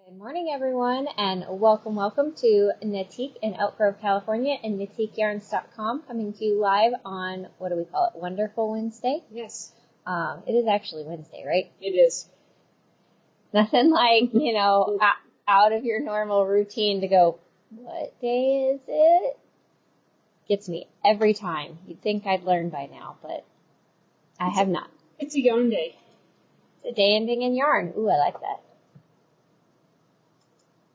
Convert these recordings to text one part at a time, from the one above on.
Good morning, everyone, and welcome to Knitique in Elk Grove, California, and NnitiqueYarns.com, coming to you live on, what do we call it, Wonderful Wednesday? Yes. It is actually Wednesday, right? It is. Nothing like, out of your normal routine to go, what day is it? Gets me every time. You'd think I'd learn by now, but I have not. It's a yarn day. It's a day ending in yarn. Ooh, I like that.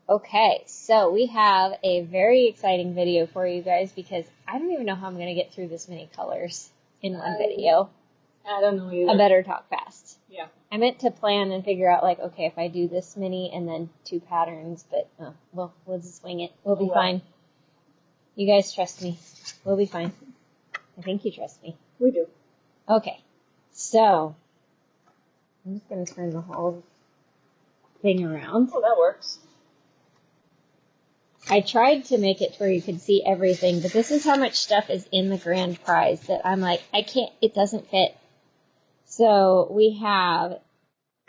Okay, so we have a very exciting video for you guys because I don't even know how I'm going to get through this many colors in one video. I don't know either. I better talk fast. Yeah. I meant to plan and figure out, okay, if I do this many and then 2 patterns, but we'll just wing it. We'll be fine. You guys trust me. We'll be fine. I think you trust me. We do. Okay, so I'm just going to turn the whole thing around. Oh, that works. I tried to make it to where you could see everything, but this is how much stuff is in the grand prize that I'm like, I can't, it doesn't fit. So we have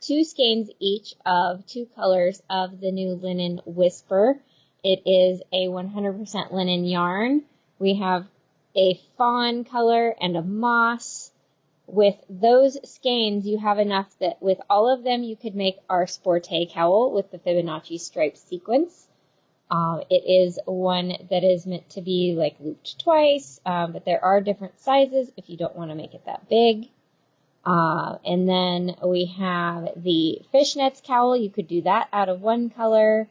2 skeins each of 2 colors of the new Linen Whisper. It is a 100% linen yarn. We have a fawn color and a moss. With those skeins, you have enough that with all of them, you could make our Sportay cowl with the Fibonacci stripe sequence. It is one that is meant to be looped twice, but there are different sizes if you don't want to make it that big. And then we have the Fishnets cowl. You could do that out of one color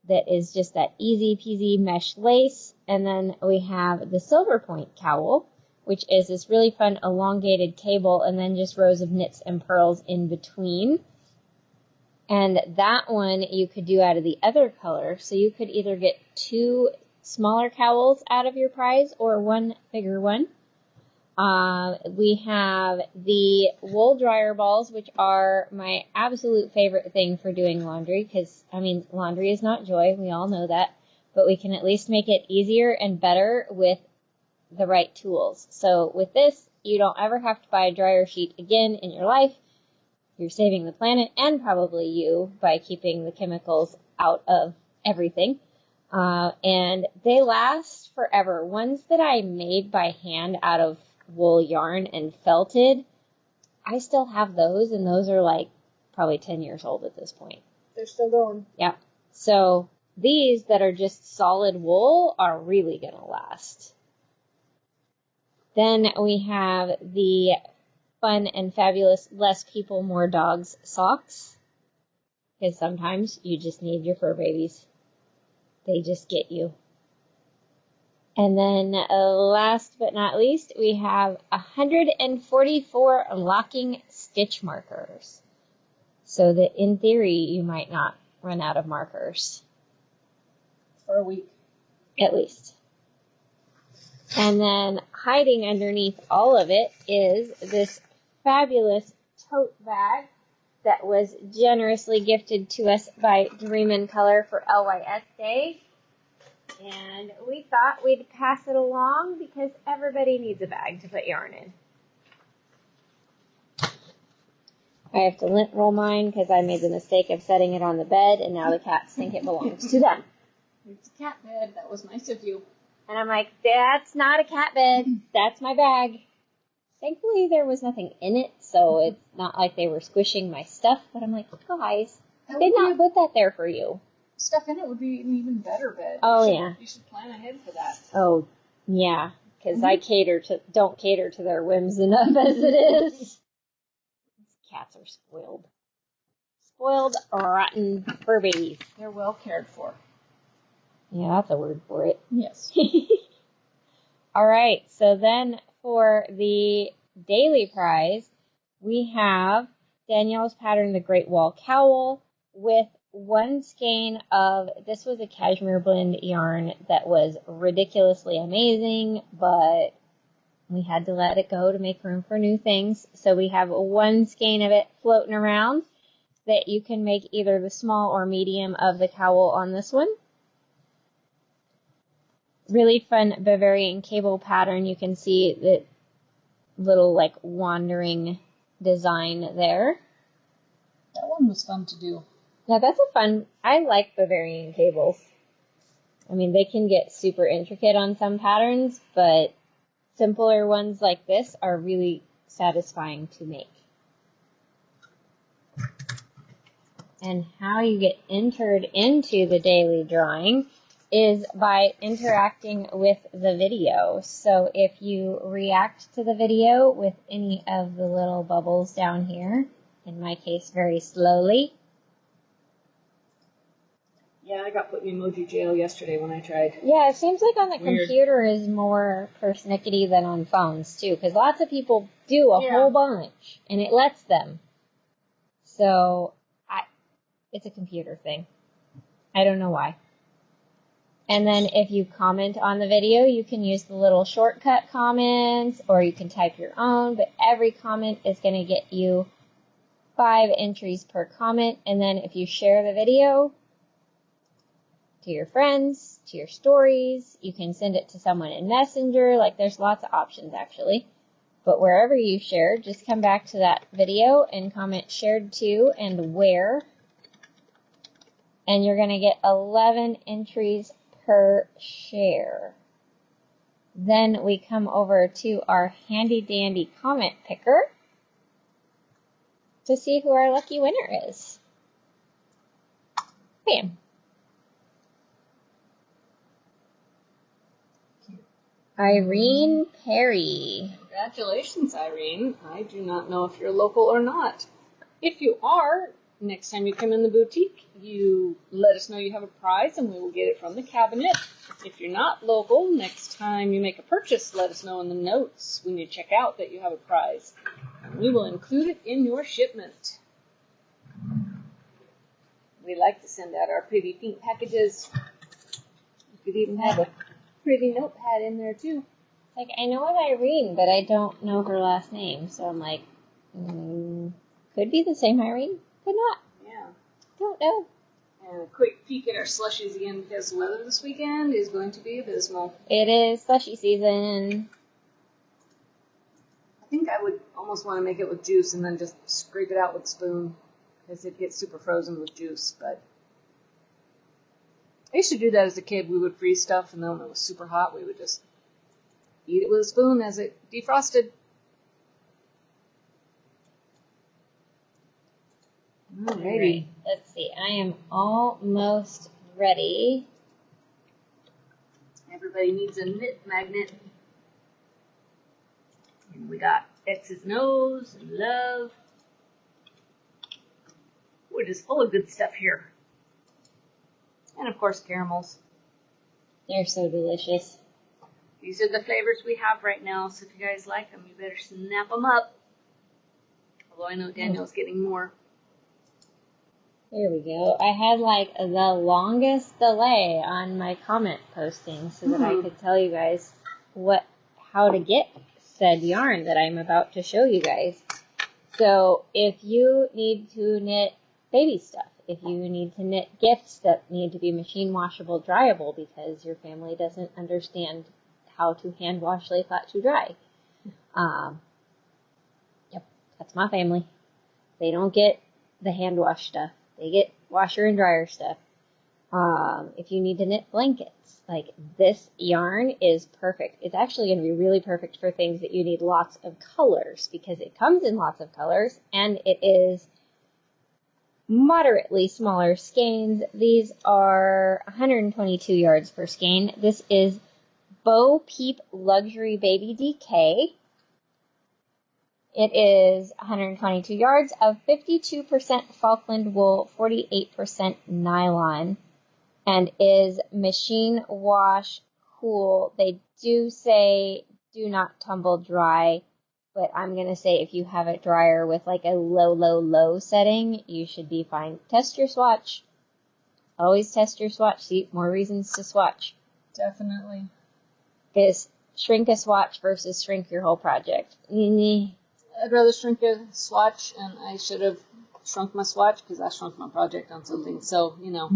that is just that easy peasy mesh lace. And then we have the SIlverpoint cowl, which is this really fun elongated cable and then just rows of knits and pearls in between. And that one you could do out of the other color. So you could either get 2 smaller cowls out of your prize or 1 bigger one. We have the wool dryer balls, which are my absolute favorite thing for doing laundry. Because, laundry is not joy. We all know that. But we can at least make it easier and better with the right tools. So with this, you don't ever have to buy a dryer sheet again in your life. You're saving the planet and probably you by keeping the chemicals out of everything. And they last forever. Ones that I made by hand out of wool yarn and felted, I still have those, and those are probably 10 years old at this point. They're still going. Yeah. So these that are just solid wool are really going to last. Then we have the fun and fabulous Less People, More Dogs socks. Because sometimes you just need your fur babies. They just get you. And then last but not least, we have 144 locking stitch markers. So that in theory, you might not run out of markers. For a week. At least. And then hiding underneath all of it is this fabulous tote bag that was generously gifted to us by Dreamin' Color for LYS Day. And we thought we'd pass it along because everybody needs a bag to put yarn in. I have to lint roll mine because I made the mistake of setting it on the bed, and now the cats think it belongs to them. It's a cat bed. That was nice of you. And I'm like, that's not a cat bed. That's my bag. Thankfully, there was nothing in it, so it's not like they were squishing my stuff. But I'm like, guys, I did not put that there for you. Stuff in it would be an even better bed. Oh, yeah. You should plan ahead for that. Oh, yeah, because I don't cater to their whims enough as it is. These cats are spoiled. Spoiled, rotten fur babies. They're well cared for. Yeah, that's a word for it. Yes. All right, so then for the daily prize, we have Danielle's pattern, the Great Wall Cowl, with 1 skein of, this was a cashmere blend yarn that was ridiculously amazing, but we had to let it go to make room for new things. So we have 1 skein of it floating around that you can make either the small or medium of the cowl on this one. Really fun Bavarian cable pattern. You can see the little wandering design there. That one was fun to do. Yeah, that's a fun, I like Bavarian cables. I mean, they can get super intricate on some patterns, but simpler ones like this are really satisfying to make. And how you get entered into the daily drawing is by interacting with the video. So if you react to the video with any of the little bubbles down here, in my case very slowly. Yeah, I got put in emoji jail yesterday when I tried. Yeah, it seems like on the Weird. computer is more persnickety than on phones too, because lots of people do a whole bunch, and it lets them. So, it's a computer thing. I don't know why. And then if you comment on the video, you can use the little shortcut comments, or you can type your own, but every comment is going to get you 5 entries per comment. And then if you share the video to your friends, to your stories, you can send it to someone in Messenger. Like, there's lots of options actually. But wherever you share, just come back to that video and comment shared to and where. And you're going to get 11 entries per share. Then we come over to our handy dandy comment picker to see who our lucky winner is. Bam. Irene Perry. Congratulations, Irene. I do not know if you're local or not. If you are, next time you come in the boutique, you let us know you have a prize and we will get it from the cabinet. If you're not local, next time you make a purchase, let us know in the notes when you check out that you have a prize. And we will include it in your shipment. We like to send out our pretty pink packages. You could even have a pretty notepad in there too. Like, I know an Irene, but I don't know her last name. So I'm like, could be the same Irene, could not. Yeah. Don't know. And a quick peek at our slushies again, because the weather this weekend is going to be abysmal. It is slushy season. I think I would almost want to make it with juice and then just scrape it out with a spoon, because it gets super frozen with juice. But I used to do that as a kid. We would freeze stuff, and then when it was super hot, we would just eat it with a spoon as it defrosted. Alrighty. Let's see. I am almost ready. Everybody needs a knit magnet. And we got X's and O's and love. We're just full of good stuff here. And of course, caramels. They're so delicious. These are the flavors we have right now, so if you guys like them, you better snap them up. Although I know Daniel's getting more. Here we go. I had like the longest delay on my comment posting so that I could tell you guys how to get said yarn that I'm about to show you guys. So if you need to knit baby stuff, if you need to knit gifts that need to be machine washable, dryable because your family doesn't understand how to hand wash lay flat to dry. Yep, that's my family. They don't get the hand wash stuff. They get washer and dryer stuff. If you need to knit blankets, like this yarn is perfect. It's actually going to be really perfect for things that you need lots of colors because it comes in lots of colors and it is moderately smaller skeins. These are 122 yards per skein. This is Peep Luxury Baby DK. It is 122 yards of 52% Falkland wool, 48% nylon, and is machine wash cool. They do say do not tumble dry, but I'm going to say if you have a dryer with like a low setting, you should be fine. Test your swatch. Always test your swatch. See, more reasons to swatch. Definitely. Is shrink a swatch versus shrink your whole project. I'd rather shrink a swatch, and I should have shrunk my swatch because I shrunk my project on something. So, you know.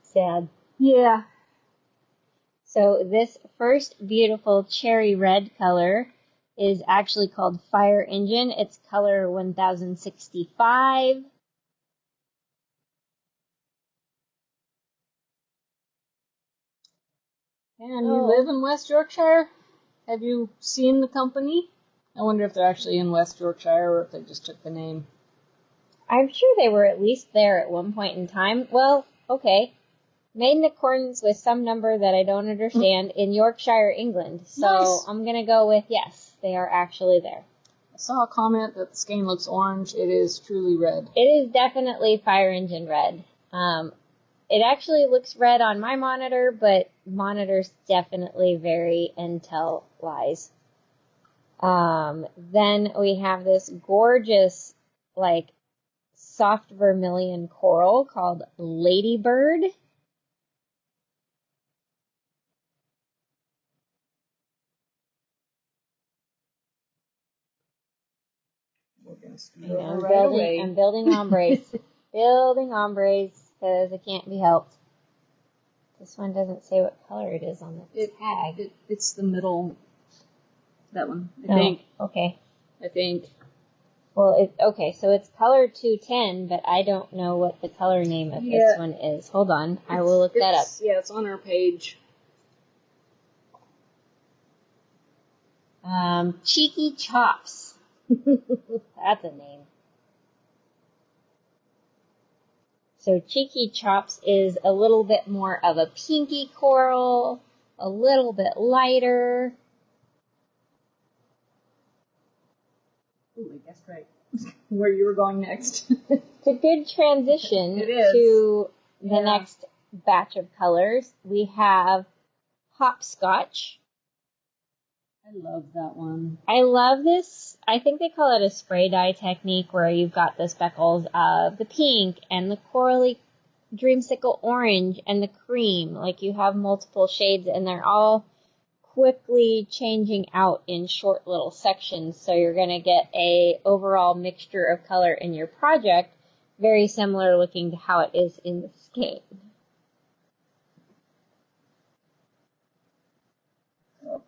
Sad. Yeah. So this first beautiful cherry red color is actually called Fire Engine. It's color 1065. And you live in West Yorkshire? Have you seen the company? I wonder if they're actually in West Yorkshire or if they just took the name. I'm sure they were at least there at one point in time. Well, okay. Made in accordance with some number that I don't understand in Yorkshire, England. So nice. I'm going to go with yes, they are actually there. I saw a comment that the skein looks orange. It is truly red. It is definitely fire engine red. It actually looks red on my monitor, but monitor's definitely vary and tell lies. Then we have this gorgeous, like, soft vermilion coral called Ladybird. I'm building ombres. Building ombres, because it can't be helped. This one doesn't say what color it is on the tag. It's the middle, that one, I think. Okay. I think. Well, okay, so it's color 210, but I don't know what the color name of this one is. Hold on, I will look that up. Yeah, it's on our page. Cheeky Chops. That's a name. So Cheeky Chops is a little bit more of a pinky coral, a little bit lighter. Ooh, I guessed right. Where you were going next. It's a good transition to the next batch of colors. We have Hopscotch. I love that one. I love this. I think they call it a spray dye technique where you've got the speckles of the pink and the corally dreamsicle orange and the cream. Like you have multiple shades and they're all quickly changing out in short little sections. So you're going to get a overall mixture of color in your project, very similar looking to how it is in the skein.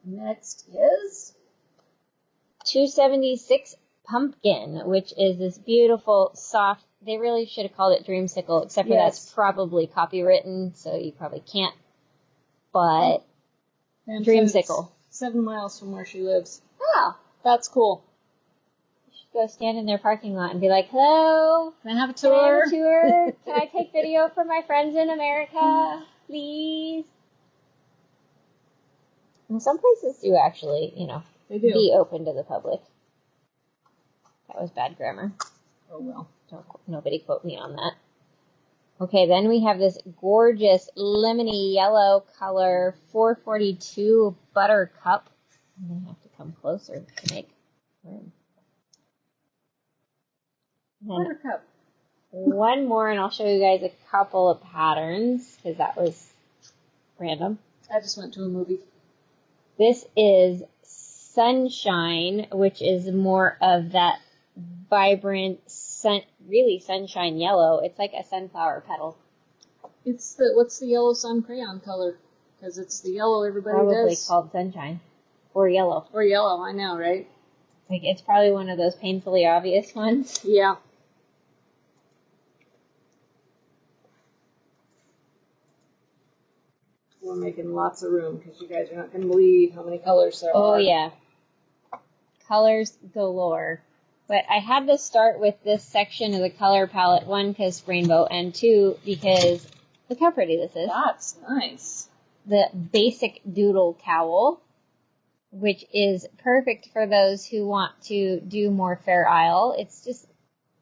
Next is 276 Pumpkin, which is this beautiful, soft, they really should have called it Dreamsicle, except for that's probably copywritten, so you probably can't. But Dreamsicle. 7 miles from where she lives. Oh, that's cool. You should go stand in their parking lot and be like, hello, can I have a tour? Can I take video for my friends in America, please? And some places do actually, they do. Be open to the public. That was bad grammar. Oh well. Nobody quote me on that. Okay, then we have this gorgeous lemony yellow color 442 Buttercup. I'm going to have to come closer to make room. Buttercup. One more, and I'll show you guys a couple of patterns, because that was random. I just went to a movie. This is Sunshine, which is more of that vibrant, really sunshine yellow. It's like a sunflower petal. It's what's the yellow sun crayon color? Because it's the yellow everybody probably does. Called Sunshine. Or yellow. Or yellow, I know, right? Like, it's probably one of those painfully obvious ones. Yeah. We're making lots of room because you guys are not going to believe how many colors there are. Oh, yeah. Colors galore. But I had to start with this section of the color palette, one, because rainbow, and two, because look how pretty this is. That's nice. The basic doodle cowl, which is perfect for those who want to do more Fair Isle. It's just,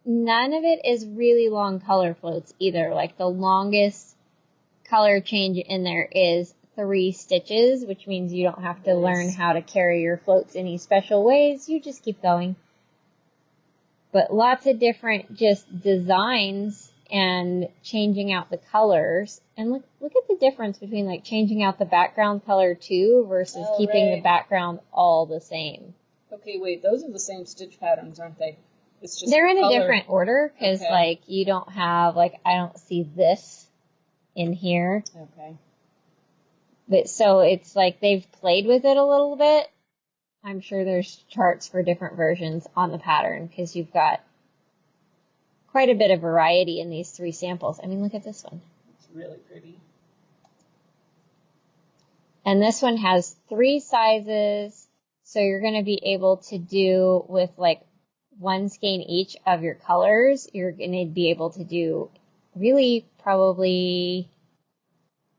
none of it is really long color floats either. Like, the longest color change in there is 3 stitches, which means you don't have to learn how to carry your floats any special ways. You just keep going. But lots of different just designs and changing out the colors. And look at the difference between like changing out the background color too versus keeping the background all the same. Okay, wait, those are the same stitch patterns, aren't they? It's just they're in a different order because like you don't have like I don't see this in here. Okay. But so it's like they've played with it a little bit. I'm sure there's charts for different versions on the pattern because you've got quite a bit of variety in these 3 samples. I mean, look at this one. It's really pretty. And this one has 3 sizes, so you're going to be able to do with like 1 skein each of your colors. You're going to be able to do really probably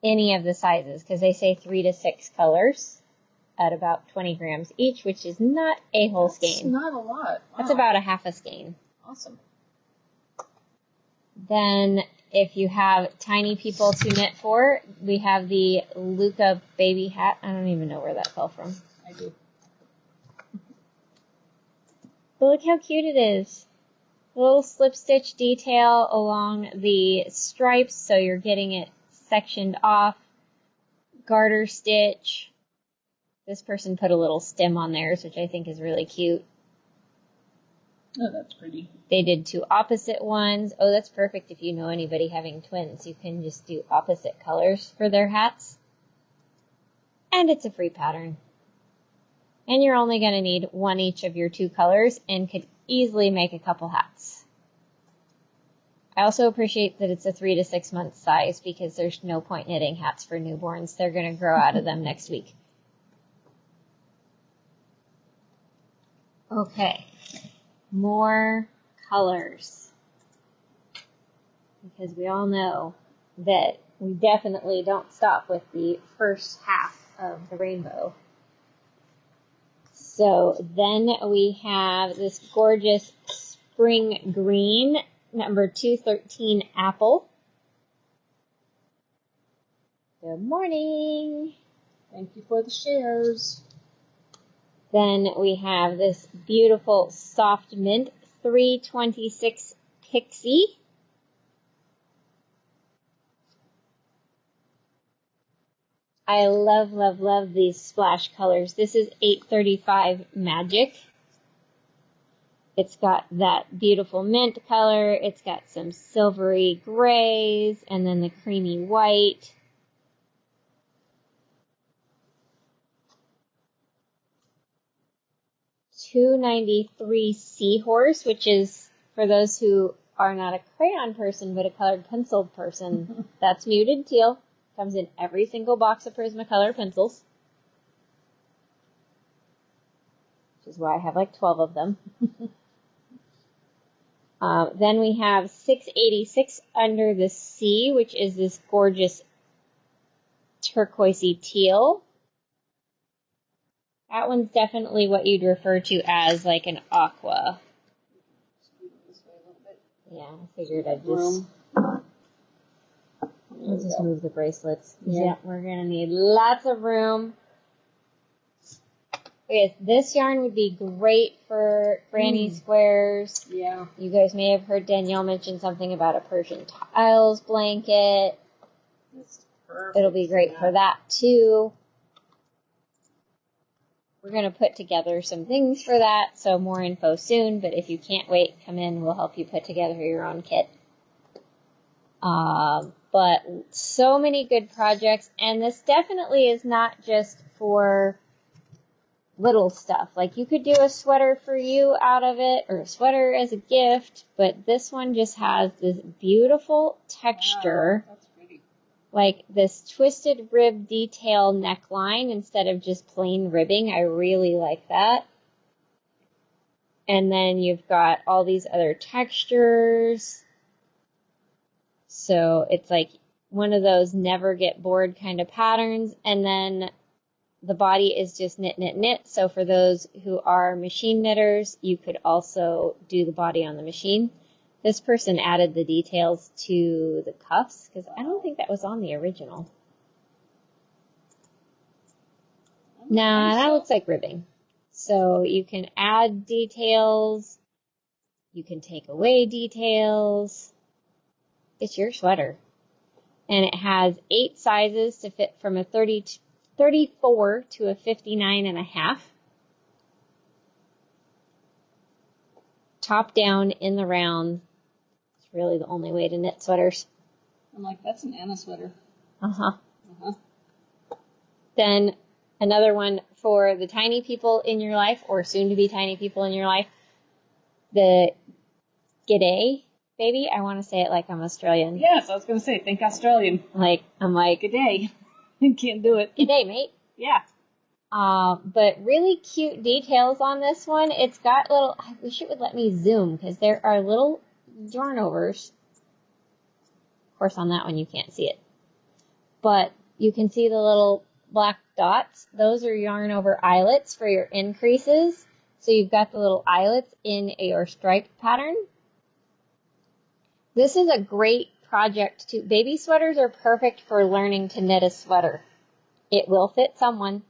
any of the sizes, because they say 3 to 6 colors at about 20 grams each, which is not a whole skein. That's not a lot. Wow. That's about a half a skein. Awesome. Then if you have tiny people to knit for, we have the Luca baby hat. I don't even know where that fell from. I do. But look how cute it is. A little slip stitch detail along the stripes, so you're getting it sectioned off. Garter stitch. This person put a little stem on theirs, which I think is really cute. Oh, that's pretty. They did 2 opposite ones. Oh, that's perfect if you know anybody having twins. You can just do opposite colors for their hats. And it's a free pattern. And you're only going to need 1 each of your 2 colors and could easily make a couple hats. I also appreciate that it's a 3 to 6 month size, because there's no point knitting hats for newborns. They're going to grow out of them next week. Okay. More colors, because we all know that we definitely don't stop with the first half of the rainbow. So then we have this gorgeous spring green, number 213 apple. Good morning. Thank you for the shares. Then we have this beautiful soft mint 326 pixie. I love, love, love these splash colors. This is 835 magic. It's got that beautiful mint color. It's got some silvery grays and then the creamy white. $2.93 Seahorse, which is, for those who are not a crayon person but a colored pencil person, that's muted teal. Comes in every single box of Prismacolor pencils, which is why I have like 12 of them. Then we have 686 Under the Sea, which is this gorgeous turquoisey teal. That one's definitely what you'd refer to as like an aqua. Yeah, I figured I'd just... I'll just move the bracelets. Yeah, we're going to need lots of room. Okay, this yarn would be great for granny squares. Yeah. You guys may have heard Danielle mention something about a Persian tiles blanket. It'll be great for that too. We're going to put together some things for that, so more info soon, but if you can't wait, come in, we'll help you put together your own kit. But so many good projects, and this definitely is not just for little stuff. Like, you could do a sweater for you out of it, or a sweater as a gift, but this one just has this beautiful texture. Wow, that's pretty. Like this twisted rib detail neckline instead of just plain ribbing. I really like that. And then you've got all these other textures. So it's like one of those never get bored kind of patterns. And then the body is just knit, knit, knit. So for those who are machine knitters, you could also do the body on the machine. This person added the details to the cuffs, because I don't think that was on the original. Nah, that looks like ribbing. So you can add details. You can take away details. It's your sweater. And it has 8 sizes to fit from a 34 to a 59.5. Top down in the round. It's really the only way to knit sweaters. I'm like, that's an Anna sweater. Uh-huh. Then another one for the tiny people in your life, or soon to be tiny people in your life. The G'day baby. I want to say it like I'm Australian. Yes, I was going to say, think Australian. I'm like, G'day. Can't do it. Good day, mate. Yeah. But really cute details on this one. It's got little, I wish it would let me zoom because there are little yarn overs. Of course, on that one you can't see it. But you can see the little black dots. Those are yarn over eyelets for your increases. So you've got the little eyelets in your stripe pattern. This is a great project too. Baby sweaters are perfect for learning to knit a sweater. It will fit someone.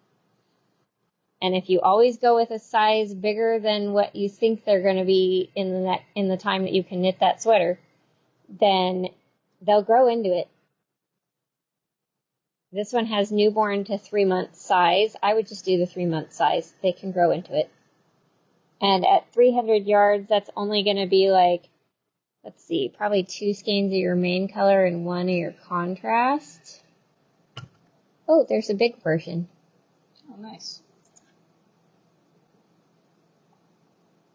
And if you always go with a size bigger than what you think they're going to be in the time that you can knit that sweater, then they'll grow into it. This one has newborn to 3-month size. I would just do the 3-month size. They can grow into it. And at 300 yards, that's only going to be like, let's see, probably 2 skeins of your main color and 1 of your contrast. Oh, there's a big version. Oh, nice.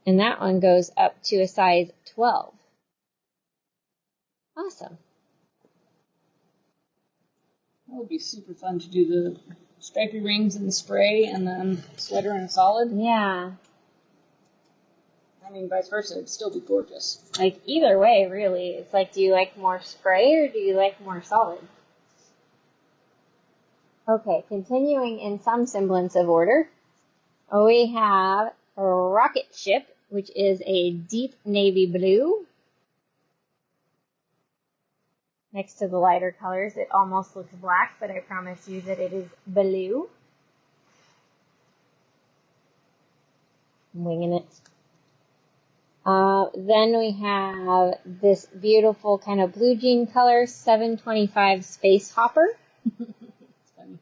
And that one goes up to a size 12. Awesome. That would be super fun to do the stripy rings and the spray and then sweater and a solid. Yeah. I mean, vice versa, it'd still be gorgeous. Like, either way, really. It's like, do you like more spray or do you like more solid? Okay, continuing in some semblance of order, we have a rocket ship, which is a deep navy blue. Next to the lighter colors, it almost looks black, but I promise you that it is blue. I'm winging it. Then we have this beautiful kind of blue jean color, 725 Space Hopper. It's funny.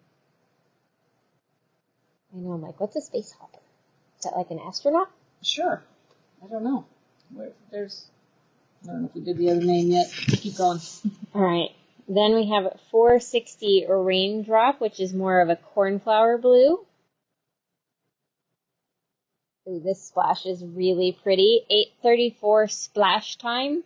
I know, I'm like, what's a space hopper? Is that like an astronaut? Sure. I don't know. I don't know if we did the other name yet. Keep going. All right. Then we have 460 Raindrop, which is more of a cornflower blue. Ooh, this splash is really pretty. 834 Splash Time.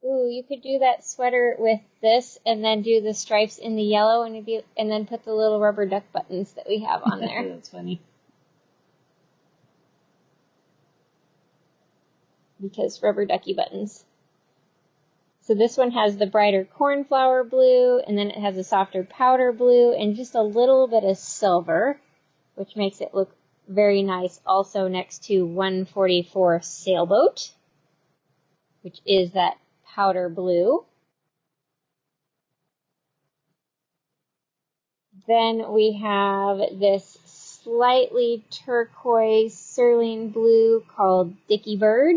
Ooh, you could do that sweater with this and then do the stripes in the yellow and then put the little rubber duck buttons that we have on there. That's funny. Because rubber ducky buttons. So this one has the brighter cornflower blue, and then it has a softer powder blue, and just a little bit of silver, which makes it look very nice. Also next to 144 Sailboat, which is that powder blue. Then we have this slightly turquoise cerulean blue called Dicky Bird.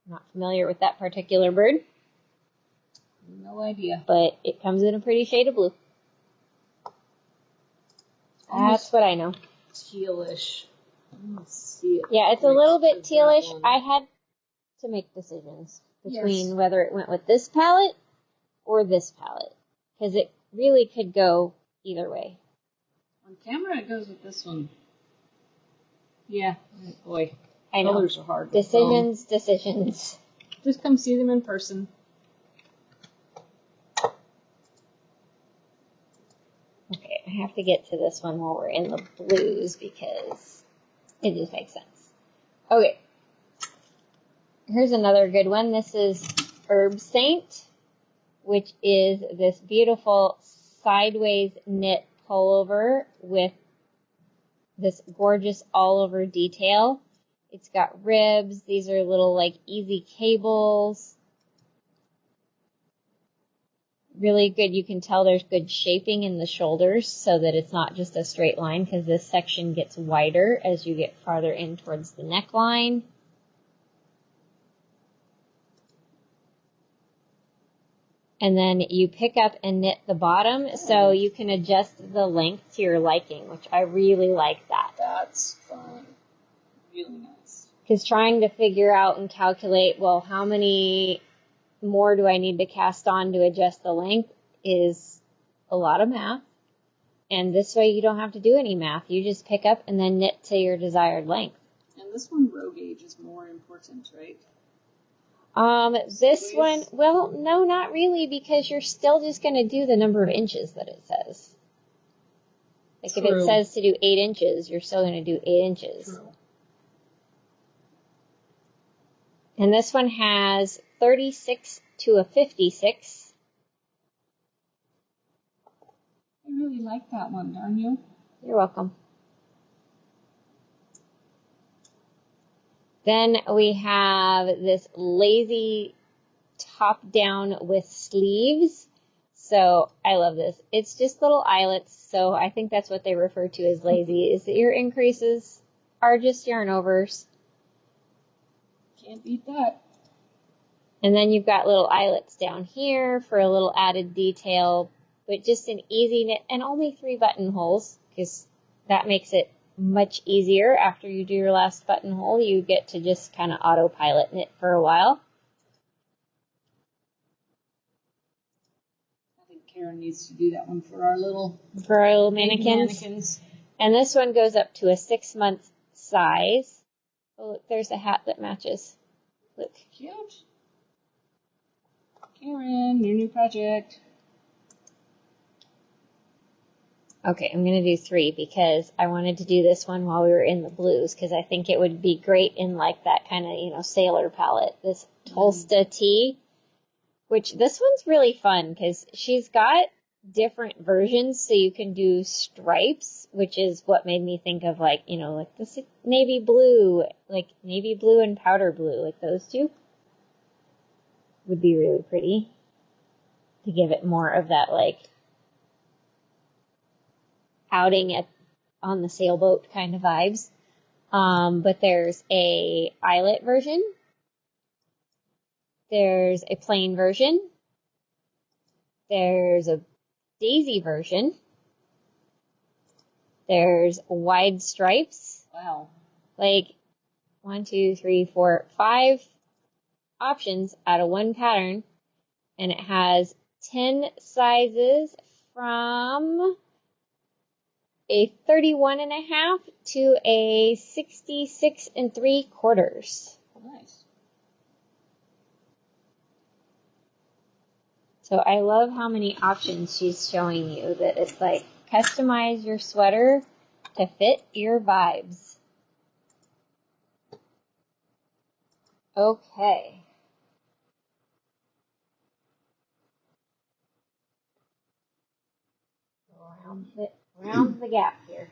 Not familiar with that particular bird. No idea. But it comes in a pretty shade of blue. That's what I know. Tealish. Let's see it. Yeah, it's a little bit tealish. I had to make decisions between whether it went with this palette or this palette. Because it really could go either way. On camera, it goes with this one. Yeah. Boy. I know. Colors are hard. Decisions. Just come see them in person. Okay, I have to get to this one while we're in the blues because it just makes sense. Okay. Here's another good one. This is Herb Saint, which is this beautiful sideways knit pullover with this gorgeous all over detail. It's got ribs. These are little like easy cables. Really good. You can tell there's good shaping in the shoulders so that it's not just a straight line because this section gets wider as you get farther in towards the neckline. And then you pick up and knit the bottom so you can adjust the length to your liking, which I really like that. That's fun. Really nice. Because trying to figure out and calculate, well, how many more do I need to cast on to adjust the length is a lot of math. And this way you don't have to do any math. You just pick up and then knit to your desired length. And this one, row gauge is more important, right? This one, well, no, not really, because you're still just going to do the number of inches that it says. Like True. if it says to do 8 inches, you're still going to do 8 inches. True. And this one has 36 to a 56. I really like that one, darn you. You're welcome. Then we have this lazy top down with sleeves. So I love this. It's just little eyelets. So I think that's what they refer to as lazy, is that your increases are just yarn overs. Can't beat that. And then you've got little eyelets down here for a little added detail, but just an easy knit and only 3 buttonholes, because that makes it much easier. After you do your last buttonhole, you get to just kind of autopilot knit for a while. I think Karen needs to do that one for our little mannequins. And this one goes up to a 6-month size. Oh, look, there's a hat that matches. Look. Cute. Karen, your new project. Okay, I'm going to do 3 because I wanted to do this one while we were in the blues, because I think it would be great in like that kind of, sailor palette. This Tote tee, which this one's really fun because she's got different versions, so you can do stripes, which is what made me think of like this navy blue and powder blue, like those two would be really pretty to give it more of that like outing on the sailboat kind of vibes. But there's a eyelet version. There's a plain version. There's a daisy version. There's wide stripes. Wow. Like 1, 2, 3, 4, 5 options out of one pattern. And it has 10 sizes from a 31.5 to a 66 3/4. Oh, nice. So I love how many options she's showing you, that it's like customize your sweater to fit your vibes. Okay. Round the gap here.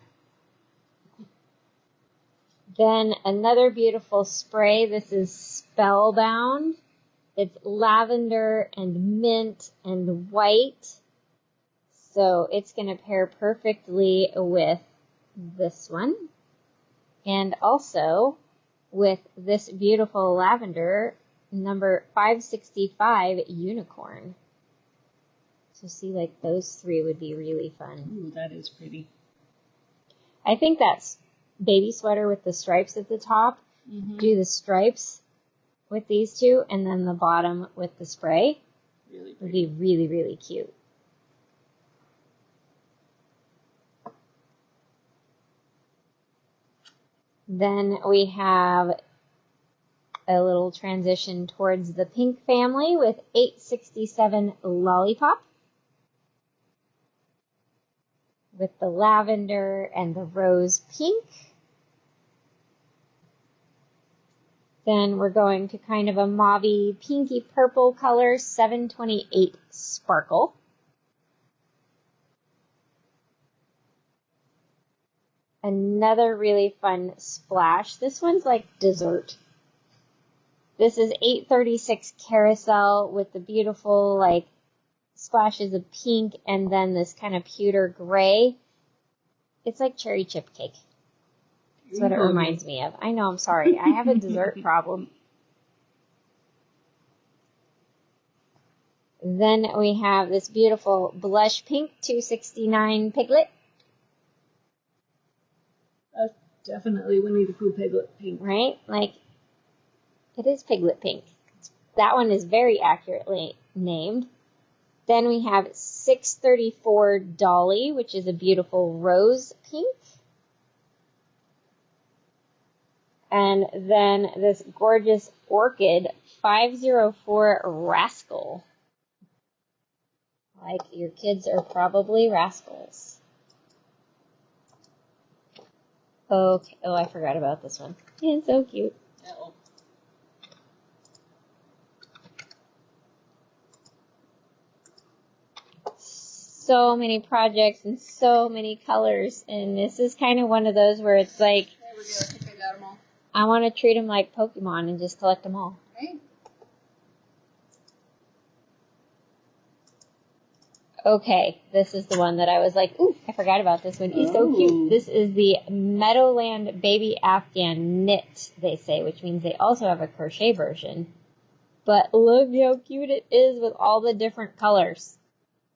Then another beautiful spray. This is Spellbound. It's lavender and mint and white. So it's going to pair perfectly with this one. And also with this beautiful lavender, number 565 Unicorn. So see, like those 3 would be really fun. Ooh, that is pretty. I think that's baby sweater with the stripes at the top. Mm-hmm. Do the stripes with these 2, and then the bottom with the spray. Really would be really, really cute. Then we have a little transition towards the pink family with 867 Lollipop, with the lavender and the rose pink. Then we're going to kind of a mauvey, pinky purple color, 728 Sparkle. Another really fun splash. This one's like dessert. This is 836 Carousel with the beautiful like splashes of pink and then this kind of pewter gray. It's like cherry chip cake. That's what it reminds me of. I know, I'm sorry. I have a dessert problem. Then we have this beautiful blush pink 269 Piglet. That's definitely Winnie the Pooh Piglet pink. Right? Like, it is Piglet pink. That one is very accurately named. Then we have 634 Dolly, which is a beautiful rose pink. And then this gorgeous orchid 504 Rascal. Like your kids are probably rascals. Okay. Oh, I forgot about this one. It's so cute. Uh-oh. So many projects and so many colors, and this is kind of one of those where it's like, There we go. I think I got them all. I want to treat them like Pokemon and just collect them all. Okay. Okay, this is the one that I was like, ooh, I forgot about this one. He's so cute. This is the Meadowland Baby Afghan Knit, they say, which means they also have a crochet version. But look how cute it is with all the different colors.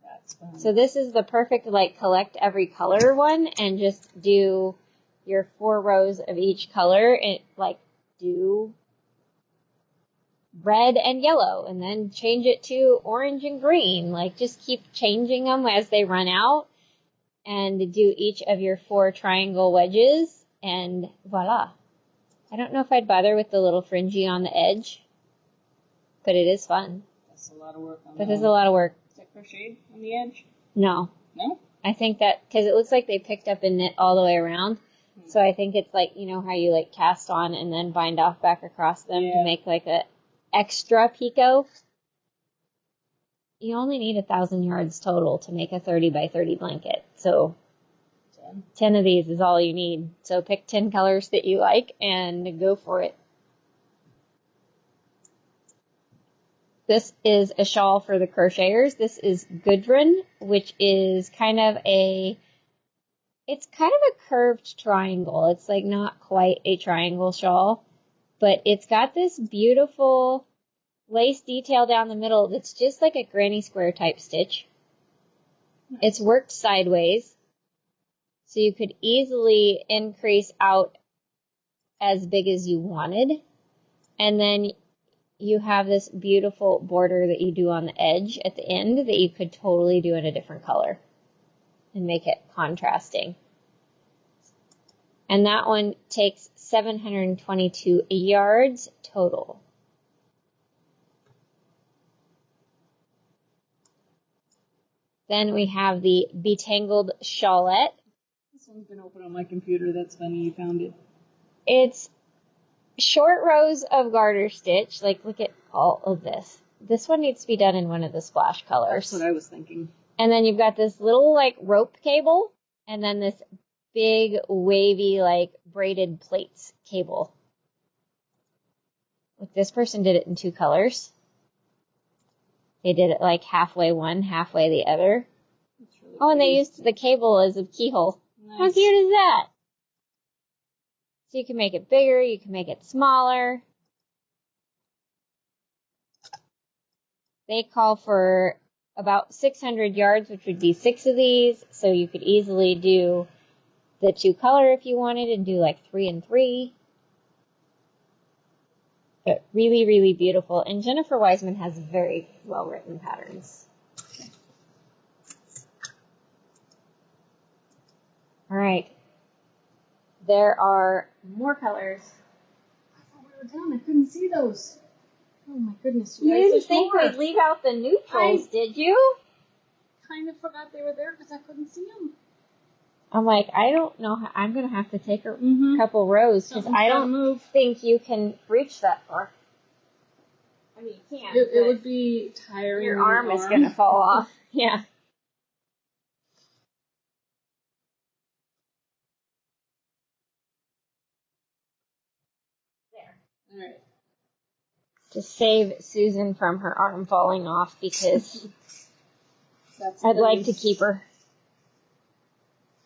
That's fun. So this is the perfect, like, collect every color one and just do your 4 rows of each color and, like, do red and yellow and then change it to orange and green. Like, just keep changing them as they run out and do each of your 4 triangle wedges and voila. I don't know if I'd bother with the little fringy on the edge, but it is fun. That's a lot of work on That that. is a lot of work. Is that crocheted on the edge? No. No? I think that, because it looks like they picked up and knit all the way around. So I think it's like, you know how you like cast on and then bind off back across them to make like a extra picot. You only need 1,000 yards total to make a 30 by 30 blanket. So 10 of these is all you need. So pick 10 colors that you like and go for it. This is a shawl for the crocheters. This is Gudrun, which is kind of a, it's kind of a curved triangle. It's like not quite a triangle shawl, but it's got this beautiful lace detail down the middle that's just like a granny square type stitch. It's worked sideways, so you could easily increase out as big as you wanted. And then you have this beautiful border that you do on the edge at the end that you could totally do in a different color and make it contrasting. And that one takes 722 yards total. Then we have the Betangled Shawlette. This one's been open on my computer. That's funny you found it. It's short rows of garter stitch. Like, look at all of this. This one needs to be done in one of the splash colors. That's what I was thinking. And then you've got this little, like, rope cable, and then this big, wavy, like, braided plaits cable. Look, this person did it in 2 colors. They did it, like, halfway one, halfway the other. Really oh, and pretty. they used the cable as a keyhole. Nice. How cute is that? So you can make it bigger, you can make it smaller. They call for about 600 yards, which would be 6 of these, so you could easily do the 2 color if you wanted and do like 3 and 3. But really, really beautiful. And Jennifer Wiseman has very well-written patterns. All right. There are more colors. I thought we were done. I couldn't see those. Oh my goodness. You guys, didn't there's think more. we'd leave out the neutrals, did you? Kind of forgot they were there because I couldn't see them. I'm like, I don't know. I'm going to have to take a Mm-hmm. couple rows because Something's I gotta don't move. think you can reach that far. I mean, you can. It would be tiring. Your on arm is going to fall off. Yeah. There. All right. To save Susan from her arm falling off because That's I'd like nice. to keep her.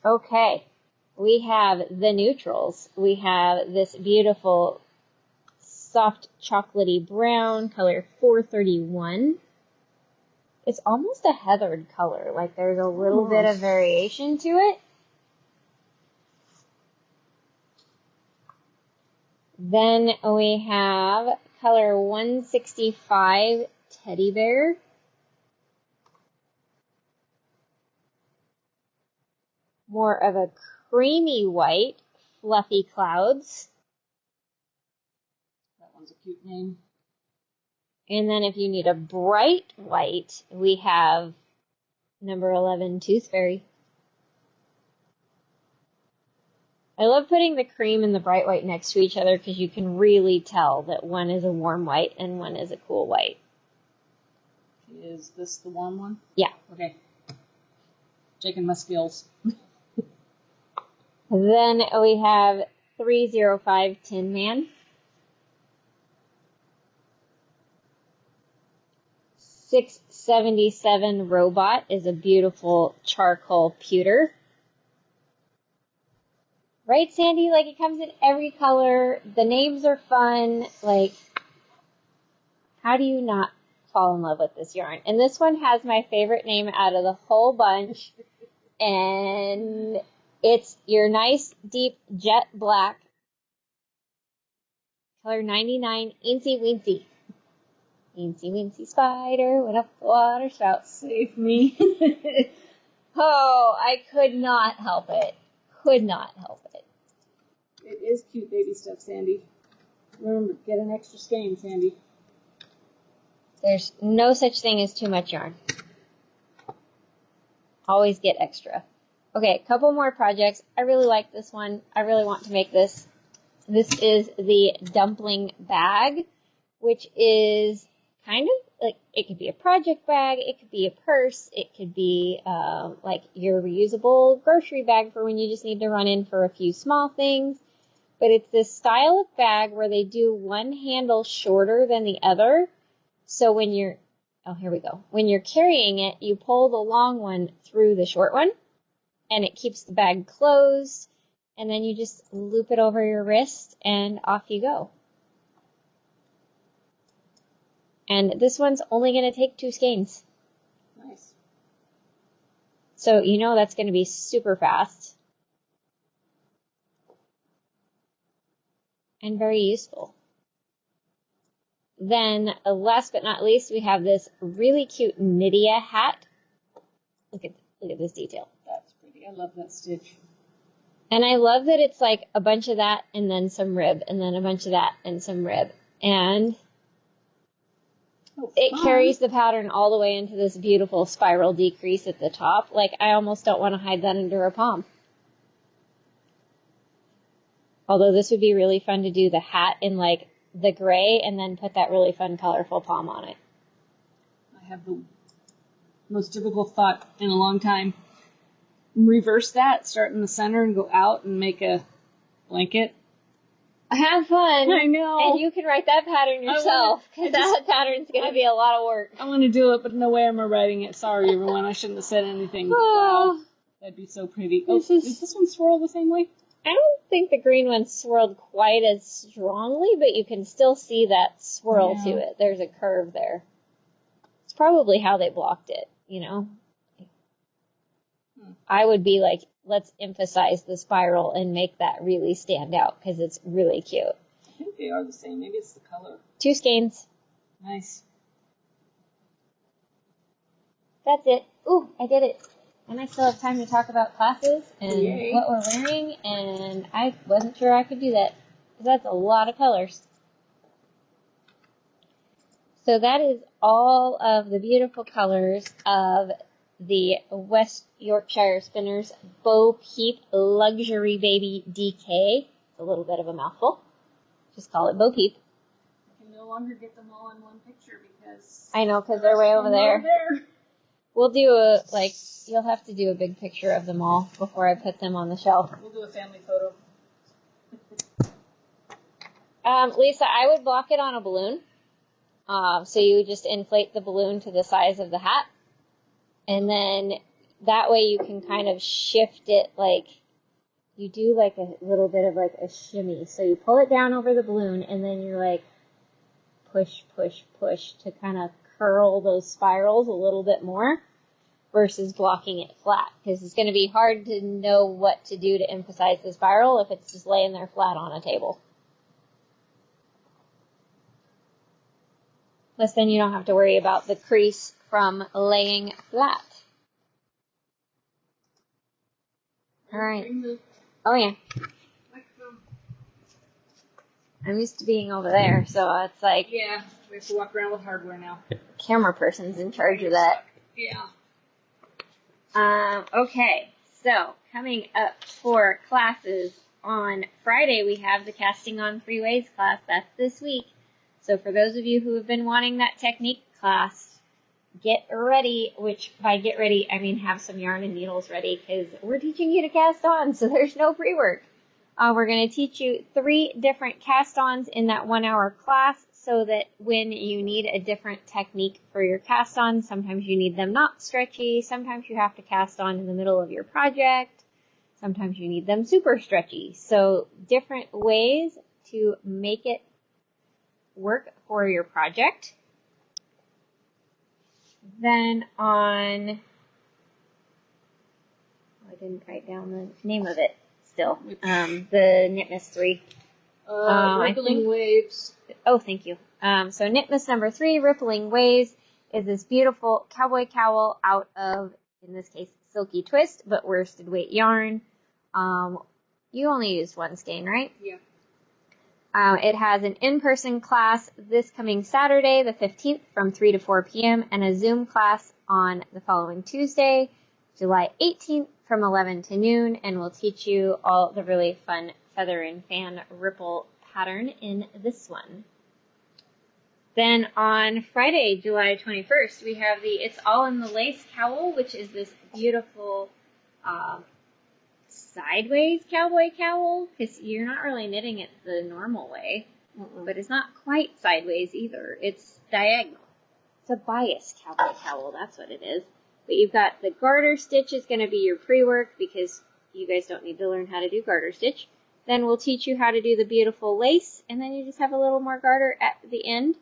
Okay. We have the neutrals. We have this beautiful soft chocolatey brown, color 431. It's almost a heathered color, like there's a little bit of variation to it. Then we have color 165 Teddy Bear. More of a creamy white, Fluffy Clouds. That one's a cute name. And then if you need a bright white, we have number 11, Tooth Fairy. I love putting the cream and the bright white next to each other because you can really tell that one is a warm white and one is a cool white. Is this the warm one? Yeah. Okay. Checking my skills. Then we have 305 Tin Man. 677 Robot is a beautiful charcoal pewter. Right, Sandy? Like, it comes in every color. The names are fun. Like, how do you not fall in love with this yarn? And this one has my favorite name out of the whole bunch. And it's your nice, deep jet black. Color 99, Eensy Weensy. Eensy Weensy Spider went up the water spout. Save me. Oh, I could not help it. Could not help it. It is cute baby stuff, Sandy. Remember, get an extra skein, Sandy. There's no such thing as too much yarn. Always get extra. Okay, a couple more projects. I really like this one. I really want to make this. This is the dumpling bag, which is kind of like, it could be a project bag, it could be a purse, it could be like your reusable grocery bag for when you just need to run in for a few small things. But it's this style of bag where they do one handle shorter than the other. So when you're, oh, here we go. When you're carrying it, you pull the long one through the short one, and it keeps the bag closed, and then you just loop it over your wrist, and off you go. And this one's only going to take 2 skeins. Nice. So you know that's going to be super fast. And very useful. Then, last but not least, we have this really cute Nydia hat. Look at this detail. That's pretty. I love that stitch. And I love that it's like a bunch of that and then some rib, and then a bunch of that and some rib. And it carries the pattern all the way into this beautiful spiral decrease at the top. Like, I almost don't want to hide that under a palm. Although this would be really fun to do the hat in like the gray and then put that really fun colorful palm on it. I have the most difficult thought in a long time. Reverse that, start in the center and go out and make a blanket. Have fun. I know. And you can write that pattern yourself, because that pattern's going to be a lot of work. I want to do it, but no way am I writing it. Sorry, everyone. I shouldn't have said anything. Wow. That'd be so pretty. Oh, is this one swirled the same way? I don't think the green one's swirled quite as strongly, but you can still see that swirl to it. There's a curve there. It's probably how they blocked it, you know? I would be like, let's emphasize the spiral and make that really stand out, because it's really cute. I think they are the same. Maybe it's the color. 2 skeins. Nice. That's it. Ooh, I did it. And I still have time to talk about classes and Yay. what we're wearing, and I wasn't sure I could do that, because that's a lot of colors. So that is all of the beautiful colors of the West Yorkshire Spinners Bo Peep Luxury Baby DK. It's a little bit of a mouthful. Just call it Bo Peep. I can no longer get them all in one picture because... I know, because they're way over there. We'll do a, like, you'll have to do a big picture of them all before I put them on the shelf. We'll do a family photo. Lisa, I would block it on a balloon. So you would just inflate the balloon to the size of the hat. And then that way you can kind of shift it, like, you do like a little bit of like a shimmy. So you pull it down over the balloon, and then you're like, push, push, push to kind of curl those spirals a little bit more versus blocking it flat. Because it's going to be hard to know what to do to emphasize the spiral if it's just laying there flat on a table. Plus then you don't have to worry about the crease from laying flat. Alright. Oh yeah. I'm used to being over there, so it's like... Yeah, We have to walk around with hardware now. Camera person's in charge of that. Yeah. Okay, so coming up for classes on Friday, we have the Casting on Freeways class. That's this week. So for those of you who have been wanting that technique class, get ready, which by get ready, I mean have some yarn and needles ready, because we're teaching you to cast on, so there's no pre-work. We're going to teach you 3 different cast-ons in that 1-hour class, so that when you need a different technique for your cast-on, sometimes you need them not stretchy, sometimes you have to cast on in the middle of your project, sometimes you need them super stretchy. So different ways to make it work for your project. Then I didn't write down the name of it still. The Knitmas 3. Rippling Waves. Oh, thank you. So Knitmas number 3, Rippling Waves, is this beautiful cowboy cowl out of, in this case, Silky Twist, but worsted weight yarn. You only used 1 skein, right? Yeah. It has an in-person class this coming Saturday, the 15th, from 3 to 4 p.m., and a Zoom class on the following Tuesday, July 18th, from 11 to noon, and we'll teach you all the really fun feather and fan ripple pattern in this one. Then on Friday, July 21st, we have the It's All in the Lace cowl, which is this beautiful sideways cowboy cowl, because you're not really knitting it the normal way, but it's not quite sideways either. It's diagonal. It's a bias cowboy cowl, that's what it is. But you've got the garter stitch is going to be your pre-work, because you guys don't need to learn how to do garter stitch. Then we'll teach you how to do the beautiful lace, and then you just have a little more garter at the end.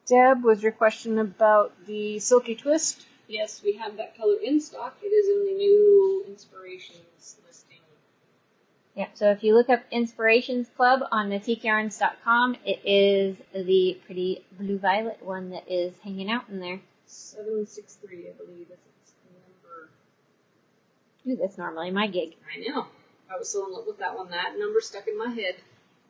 Deb, was your question about the Silky Twist? Yes, we have that color in stock. It is in the new Inspirations listing. Yeah, so if you look up Inspirations Club on NitiqueYarns.com, it is the pretty blue-violet one that is hanging out in there. 763, I believe, is its number. Ooh, that's normally my gig. I know. I was so in love with that one. That number stuck in my head.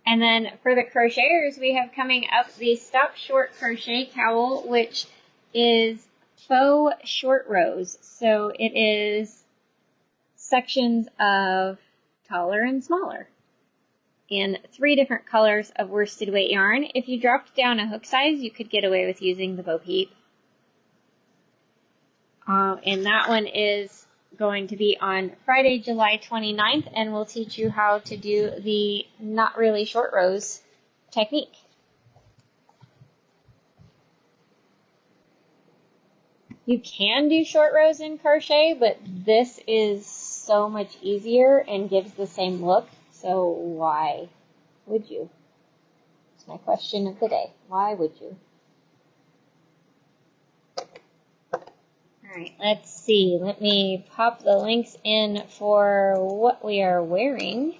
And then for the crocheters, we have coming up the Stop Short Crochet Cowl, which is faux short rows. So it is sections of taller and smaller in 3 different colors of worsted weight yarn. If you dropped down a hook size, you could get away with using the Bo Peep. And that one is going to be on Friday, July 29th, and we'll teach you how to do the not really short rows technique. You can do short rows in crochet, but this is so much easier and gives the same look, so why would you? It's my question of the day. Why would you? Alright, let's see. Let me pop the links in for what we are wearing.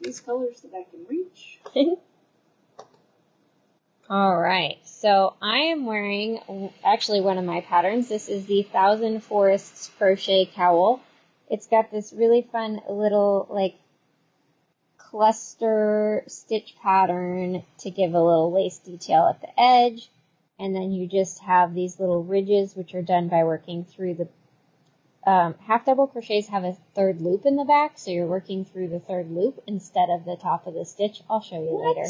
These colors that I can reach. Alright, so I am wearing actually one of my patterns. This is the Thousand Forests Crochet Cowl. It's got this really fun little like cluster stitch pattern to give a little lace detail at the edge, and then you just have these little ridges which are done by working through the half double crochets have a 3rd loop in the back, so you're working through the 3rd loop instead of the top of the stitch. I'll show you later.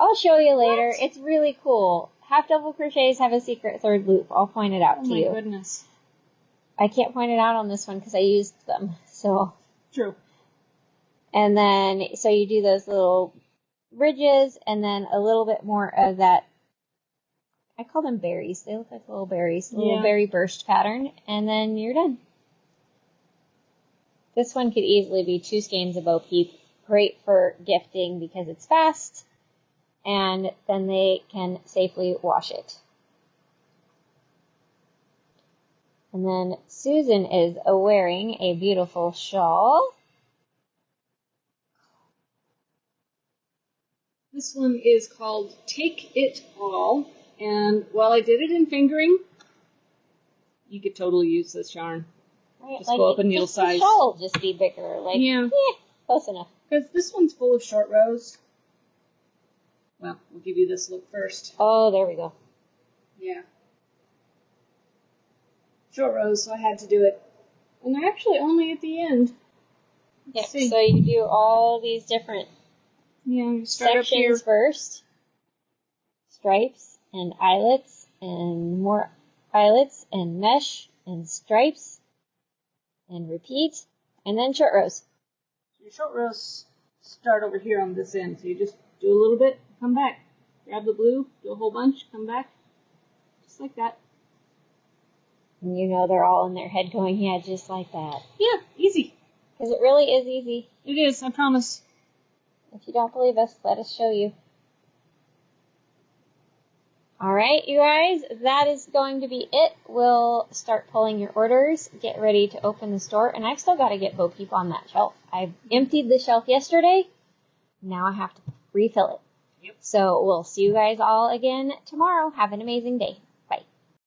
I'll show you later. What? It's really cool. Half double crochets have a secret 3rd loop. I'll point it out to you. Oh my goodness. I can't point it out on this one because I used them. So true. And then, so you do those little ridges, and then a little bit more of that, I call them berries. They look like little berries, little berry burst pattern, and then you're done. This one could easily be 2 skeins of Bo Peep. Great for gifting because it's fast, and then they can safely wash it. And then Susan is wearing a beautiful shawl. This one is called Take It All, and while I did it in fingering, you could totally use this yarn. Right, Just go up a needle just size. The shawl will just be bigger. Like, Yeah. Close enough. Because this one's full of short rows. Well, we'll give you this look first. Oh, there we go. Yeah. Short rows, so I had to do it. And they're actually only at the end. Yep, so you do all these different you start up here sections first. Stripes and eyelets and more eyelets and mesh and stripes and repeat and then short rows. Your short rows start over here on this end, so you just do a little bit, come back. Grab the blue, do a whole bunch, come back. Just like that. And you know they're all in their head going, yeah, just like that. Yeah, easy. Because it really is easy. It is, I promise. If you don't believe us, let us show you. Alright, you guys, that is going to be it. We'll start pulling your orders, get ready to open the store, and I've still got to get Bo Peep on that shelf. I emptied the shelf yesterday. Now I have to refill it. Yep. So we'll see you guys all again tomorrow. Have an amazing day.